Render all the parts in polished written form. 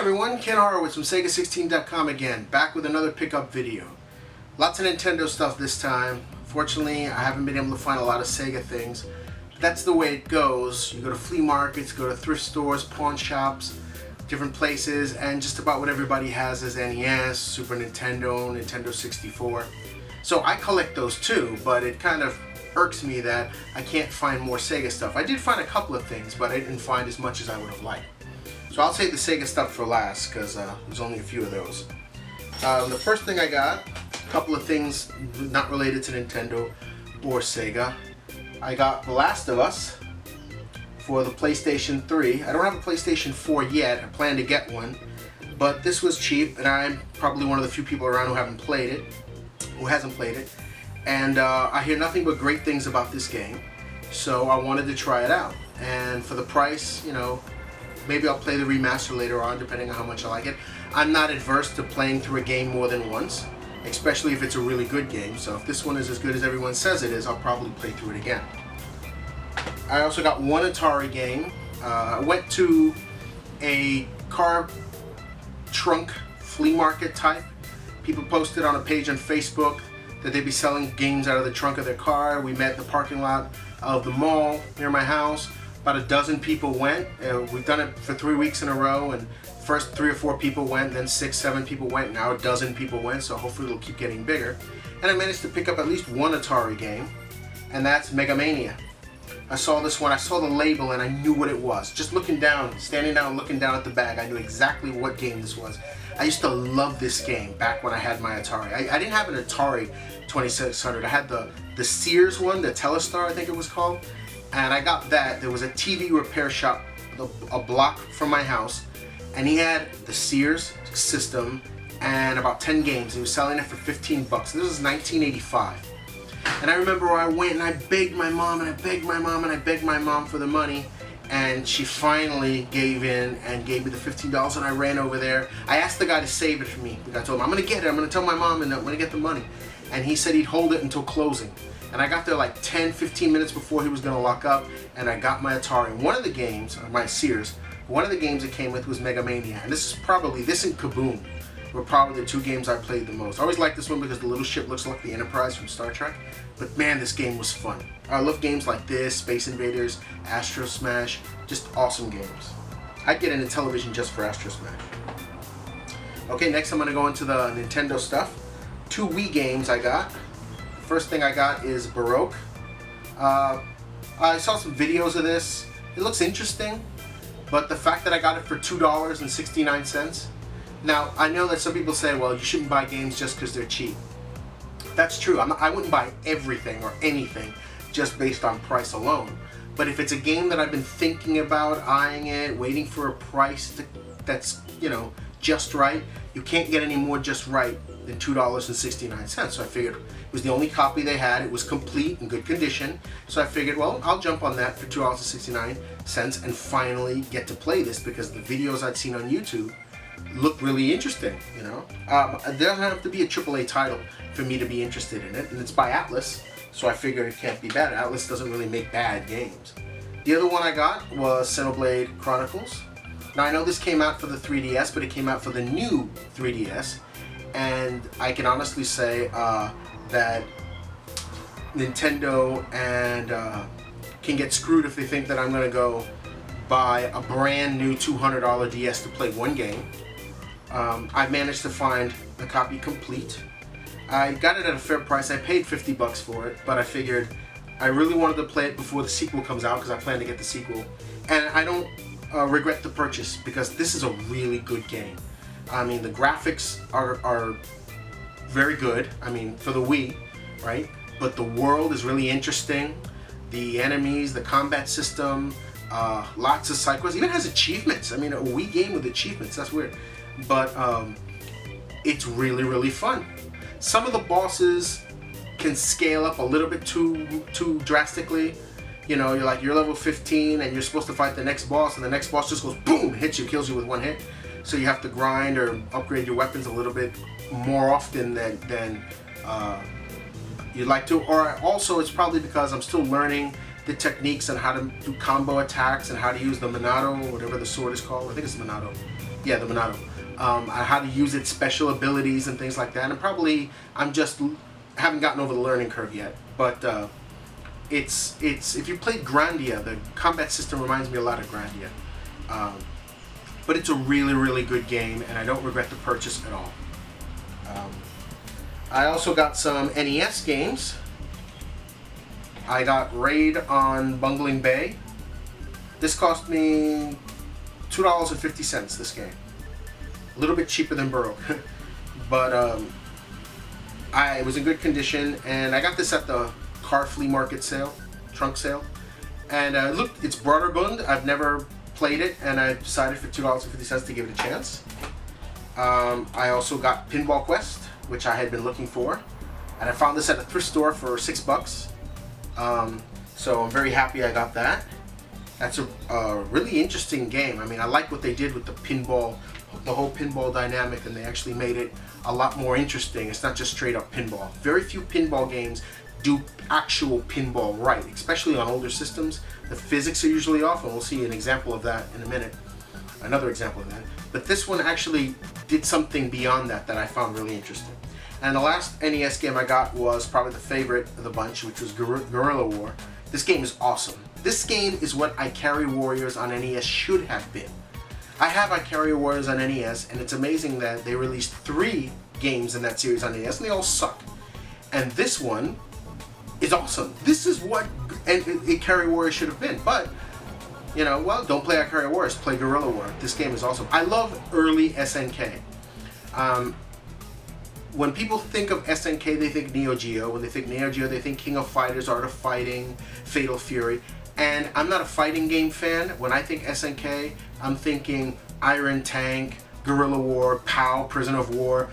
everyone, Ken Horowitz from Sega16.com again, back with another pickup video. Lots of Nintendo stuff this time. Fortunately, I haven't been able to find a lot of Sega things. But that's the way it goes. You go to flea markets, go to thrift stores, pawn shops, different places, and just about what everybody has is NES, Super Nintendo, Nintendo 64. So I collect those too, but it kind of irks me that I can't find more Sega stuff. I did find a couple of things, but I didn't find as much as I would have liked. So I'll save the Sega stuff for last because there's only a few of those. The first thing I got, a couple of things not related to Nintendo or Sega. I got The Last of Us for the PlayStation 3. I don't have a PlayStation 4 yet. I plan to get one, but this was cheap, and I'm probably one of the few people around who hasn't played it. And I hear nothing but great things about this game, so I wanted to try it out. And for the price, you know, maybe I'll play the remaster later on, depending on how much I like it. I'm not adverse to playing through a game more than once, especially if it's a really good game. So if this one is as good as everyone says it is, I'll probably play through it again. I also got one Atari game. I went to a car trunk flea market type. People posted on a page on Facebook that they'd be selling games out of the trunk of their car. We met in the parking lot of the mall near my house. About a dozen people went. We've done it for 3 weeks in a row, and first 3 or 4 people went, then 6, 7 people went, now a dozen people went, so hopefully it'll keep getting bigger. And I managed to pick up at least one Atari game, and that's Mega Mania. I saw this one, I saw the label, and I knew what it was. Just looking down, standing down, looking down at the bag, I knew exactly what game this was. I used to love this game back when I had my Atari. I didn't have an Atari 2600. I had the Sears one, the Telestar I think it was called. And I got that. There was a TV repair shop a block from my house, and he had the Sears system and about 10 games. He was selling it for 15 bucks. This was 1985. And I remember where I went and I begged my mom and I begged my mom and I begged my mom for the money, and she finally gave in and gave me the $15, and I ran over there. I asked the guy to save it for me. I told him, I'm gonna get it, I'm gonna tell my mom and I'm gonna get the money. And he said he'd hold it until closing. And I got there like 10-15 minutes before he was going to lock up, and I got my Atari. One of the games, my Sears, one of the games it came with was Mega Mania. And this and Kaboom were probably the 2 games I played the most. I always liked this one because the little ship looks like the Enterprise from Star Trek. But man, this game was fun. I love games like this, Space Invaders, Astro Smash, just awesome games. I'd get into television just for Astro Smash. Okay, next I'm going to go into the Nintendo stuff. 2 Wii games I got. First thing I got is Baroque. I saw some videos of this. It looks interesting, but the fact that I got it for $2.69. Now, I know that some people say, well, you shouldn't buy games just because they're cheap. That's true. I wouldn't buy everything or anything just based on price alone. But if it's a game that I've been thinking about, eyeing it, waiting for a price that's, you know, just right, you can't get any more just right than $2.69. So I figured it was the only copy they had. It was complete, in good condition. So I figured, well, I'll jump on that for $2.69 and finally get to play this, because the videos I'd seen on YouTube looked really interesting, you know. It doesn't have to be a AAA title for me to be interested in it, and it's by Atlas, so I figured it can't be bad. Atlas doesn't really make bad games. The other one I got was Xenoblade Chronicles. Now I know this came out for the 3DS, but it came out for the new 3DS, and I can honestly say that Nintendo and can get screwed if they think that I'm going to go buy a brand new $200 DS to play one game. I managed to find the copy complete. I got it at a fair price. I paid 50 bucks for it, but I figured I really wanted to play it before the sequel comes out, because I plan to get the sequel. And I don't regret the purchase, because this is a really good game. I mean, the graphics are very good. I mean, for the Wii, right? But the world is really interesting. The enemies, the combat system, lots of side quests. Even has achievements. I mean, a Wii game with achievements. That's weird. But it's really, really fun. Some of the bosses can scale up a little bit too drastically. You know, you're level 15 and you're supposed to fight the next boss, and the next boss just goes boom, hits you, kills you with one hit. So you have to grind or upgrade your weapons a little bit more often than you'd like to. Or also, it's probably because I'm still learning the techniques on how to do combo attacks and how to use the Minato, or whatever the sword is called. I think it's Minato. Yeah, the Monado. How to use its special abilities and things like that. And probably I'm just haven't gotten over the learning curve yet. But it's if you played Grandia, the combat system reminds me a lot of Grandia. But it's a really, really good game, and I don't regret the purchase at all. I also got some NES games. I got Raid on Bungling Bay. This cost me $2.50, this game. A little bit cheaper than Burrow. But it was in good condition, and I got this at the car flea market sale, trunk sale. And look, it's Broderbund. I've never played it, and I decided for $2.50 to give it a chance. I also got Pinball Quest, which I had been looking for, and I found this at a thrift store for $6. So I'm very happy I got that. That's a really interesting game. I mean, I like what they did with the pinball, the whole pinball dynamic, and they actually made it a lot more interesting. It's not just straight up pinball. Very few pinball games do actual pinball right, especially on older systems. The physics are usually off, and we'll see an example of that in a minute. Another example of that. But this one actually did something beyond that that I found really interesting. And the last NES game I got was probably the favorite of the bunch, which was Guerrilla War. This game is awesome. This game is what Ikari Warriors on NES should have been. I have Ikari Warriors on NES, and it's amazing that they released 3 games in that series on NES, and they all suck. And this one is awesome. This is what Ikari Warriors should have been. But, you know, well, don't play Ikari Warriors, play Guerrilla War. This game is awesome. I love early SNK. When people think of SNK, they think Neo Geo. When they think Neo Geo, they think King of Fighters, Art of Fighting, Fatal Fury. And I'm not a fighting game fan. When I think SNK, I'm thinking Iron Tank, Guerrilla War, POW, Prison of War,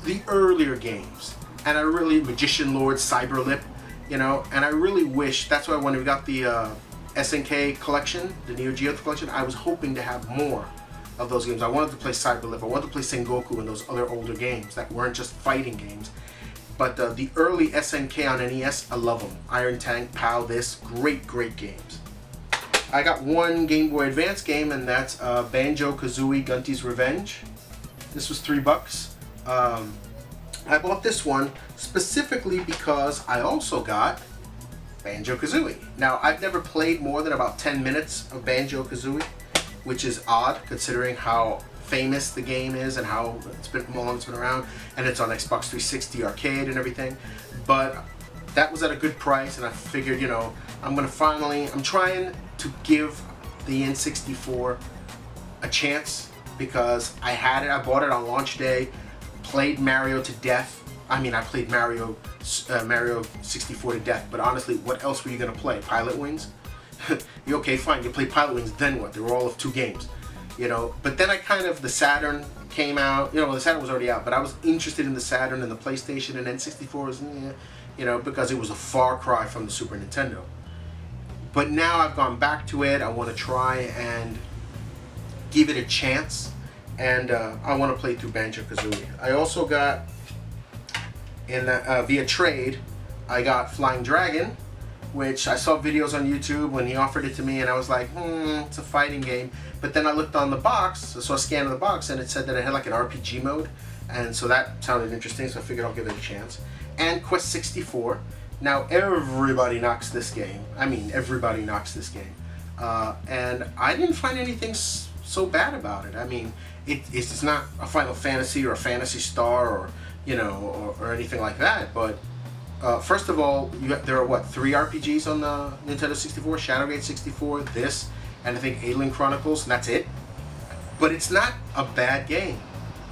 the earlier games. And I really, Magician Lord, Cyberlip, you know, and I really wish, that's why when we got the SNK collection, the Neo Geo collection, I was hoping to have more of those games. I wanted to play Cyberlip, I wanted to play Sengoku and those other older games that weren't just fighting games. But the early SNK on NES, I love them. Iron Tank, POW, this, great, great games. I got one Game Boy Advance game, and that's Banjo-Kazooie Gunty's Revenge. This was $3. I bought this one specifically because I also got Banjo-Kazooie. Now, I've never played more than about 10 minutes of Banjo-Kazooie, which is odd considering how famous the game is and how long it's been around, and it's on Xbox 360 arcade and everything. But that was at a good price, and I figured, you know, I'm trying to give the N64 a chance because I had it, I bought it on launch day, played Mario to death. I mean, I played Mario 64 to death, but honestly, what else were you gonna play? Pilot Wings? Okay, fine, you play Pilot Wings, then what? They were all of 2 games, you know. But then the Saturn came out, you know, the Saturn was already out, but I was interested in the Saturn and the PlayStation, and N64 was, you know, because it was a far cry from the Super Nintendo. But now I've gone back to it, I want to try and give it a chance, and I want to play through Banjo-Kazooie. I also got, via trade, I got Flying Dragon, which I saw videos on YouTube when he offered it to me, and I was like, it's a fighting game. But then I looked on the box, I saw a scan of the box, and it said that it had like an RPG mode, and so that sounded interesting, so I figured I'll give it a chance. And Quest 64. Now everybody knocks this game. I mean, everybody knocks this game. And I didn't find anything so bad about it. I mean, it's not a Final Fantasy or a Phantasy Star or, you know, or anything like that, but first of all, there are what, 3 RPGs on the Nintendo 64? Shadowgate 64, this, and I think Alien Chronicles, and that's it. But it's not a bad game.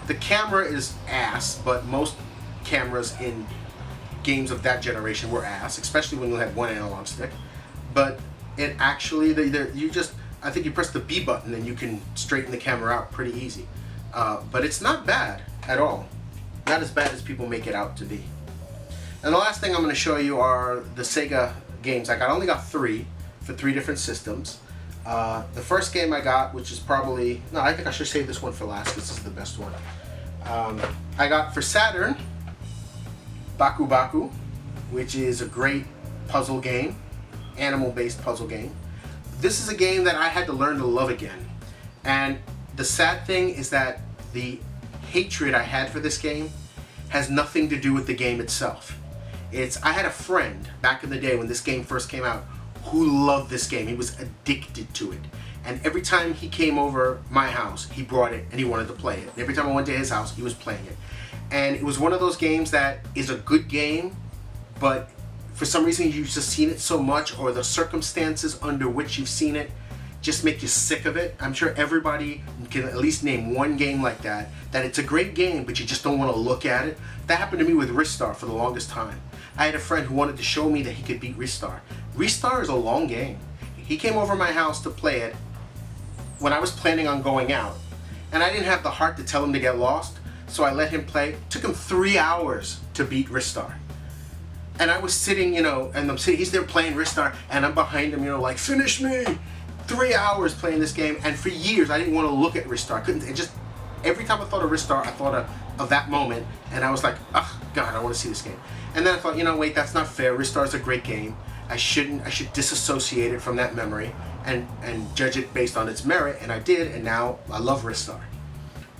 The camera is ass, but most cameras in games of that generation were ass, especially when you had one analog stick. But it actually, I think you press the B button and you can straighten the camera out pretty easy. But it's not bad at all. Not as bad as people make it out to be. And the last thing I'm going to show you are the Sega games. I only got 3 for 3 different systems. The first game I got, which is probably, no, I think I should save this one for last because this is the best one. I got for Saturn, Baku Baku, which is a great puzzle game, animal-based puzzle game. This is a game that I had to learn to love again. And The sad thing is that the hatred I had for this game has nothing to do with the game itself. I had a friend back in the day when this game first came out who loved this game. He was addicted to it. And every time he came over my house, he brought it and he wanted to play it. And every time I went to his house, he was playing it. And it was one of those games that is a good game, but for some reason you've just seen it so much, or the circumstances under which you've seen it just make you sick of it. I'm sure everybody can at least name one game like that it's a great game, but you just don't want to look at it. That happened to me with Ristar for the longest time. I had a friend who wanted to show me that he could beat Ristar. Ristar is a long game. He came over my house to play it when I was planning on going out, and I didn't have the heart to tell him to get lost, so I let him play. It took him 3 hours to beat Ristar. And I was sitting, and he's there playing Ristar, and I'm behind him, like, finish me! 3 hours playing this game, and for years I didn't want to look at Ristar. Every time I thought of Ristar, I thought of that moment, and I was like, oh God, I want to see this game. And then I thought, wait, that's not fair. Ristar's a great game. I should disassociate it from that memory and judge it based on its merit, and I did, and now I love Ristar.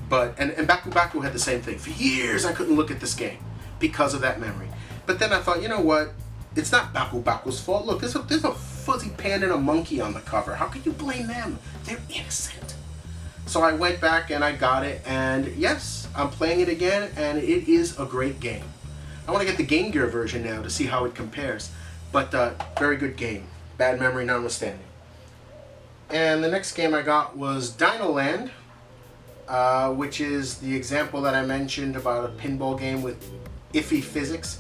And Baku Baku had the same thing. For years I couldn't look at this game because of that memory. But then I thought, you know what? It's not Baku Baku's fault. Look, there's a fuzzy panda and a monkey on the cover. How can you blame them? They're innocent. So I went back and I got it, and yes, I'm playing it again, and it is a great game. I want to get the Game Gear version now to see how it compares. But very good game. Bad memory notwithstanding. And the next game I got was Dino Land, which is the example that I mentioned about a pinball game with iffy physics.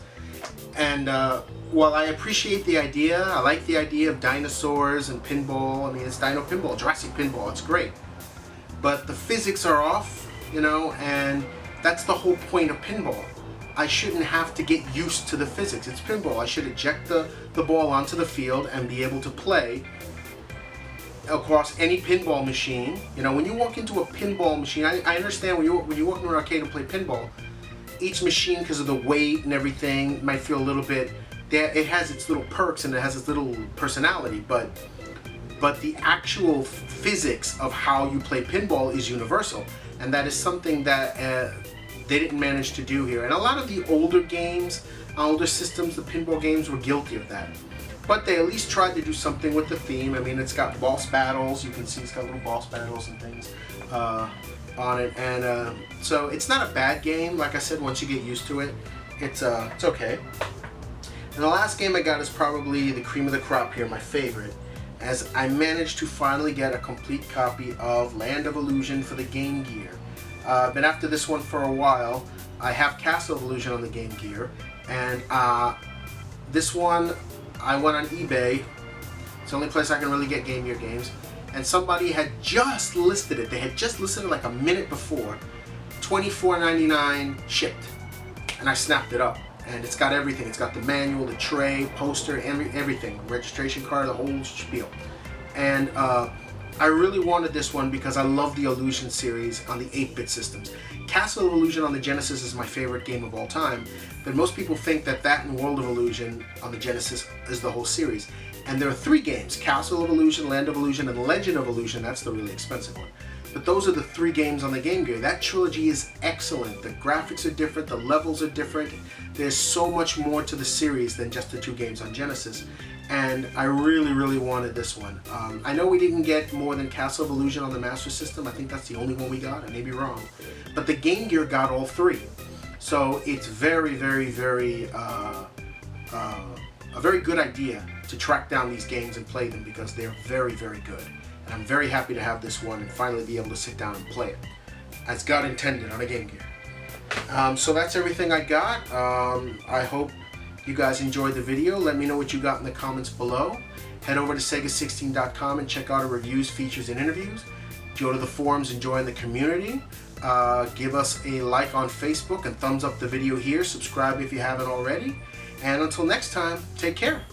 And while I appreciate the idea, I like the idea of dinosaurs and pinball. I mean, it's Dino Pinball, Jurassic Pinball, it's great. But the physics are off, and that's the whole point of pinball. I shouldn't have to get used to the physics. It's pinball. I should eject the ball onto the field and be able to play across any pinball machine. When you walk into a pinball machine, I understand when you walk into an arcade and play pinball, each machine, because of the weight and everything, might feel a little bit, it has its little perks and it has its little personality, but the actual physics of how you play pinball is universal, and that is something that they didn't manage to do here. And a lot of the older games, older systems, the pinball games were guilty of that. But they at least tried to do something with the theme. I mean, it's got boss battles. You can see it's got little boss battles and things on it. And so it's not a bad game. Like I said, once you get used to it, it's okay. And the last game I got is probably the cream of the crop here, my favorite, as I managed to finally get a complete copy of Land of Illusion for the Game Gear. Been after this one for a while. I have Castle of Illusion on the Game Gear, and this one I went on eBay. It's the only place I can really get Game Gear games, and somebody had just listed it. They had just listed it like a minute before, $24.99 shipped, and I snapped it up. And it's got everything. It's got the manual, the tray, poster, everything, registration card, the whole spiel. And I really wanted this one because I love the Illusion series on the 8-bit systems. Castle of Illusion on the Genesis is my favorite game of all time, but most people think that and World of Illusion on the Genesis is the whole series. And there are 3 games, Castle of Illusion, Land of Illusion, and Legend of Illusion. That's the really expensive one. But those are the 3 games on the Game Gear. That trilogy is excellent. The graphics are different, the levels are different. There's so much more to the series than just the 2 games on Genesis. And I really, really wanted this one. I know we didn't get more than Castle of Illusion on the Master System. I think that's the only one we got. I may be wrong. But the Game Gear got all 3. So it's very, very, very, a very good idea to track down these games and play them because they're very, very good. And I'm very happy to have this one and finally be able to sit down and play it as God intended on a Game Gear. So that's everything I got. I hope you guys enjoyed the video. Let me know what you got in the comments below. Head over to Sega16.com and check out our reviews, features, and interviews. Go to the forums and join the community. Give us a like on Facebook and thumbs up the video here. Subscribe if you haven't already. And until next time, take care.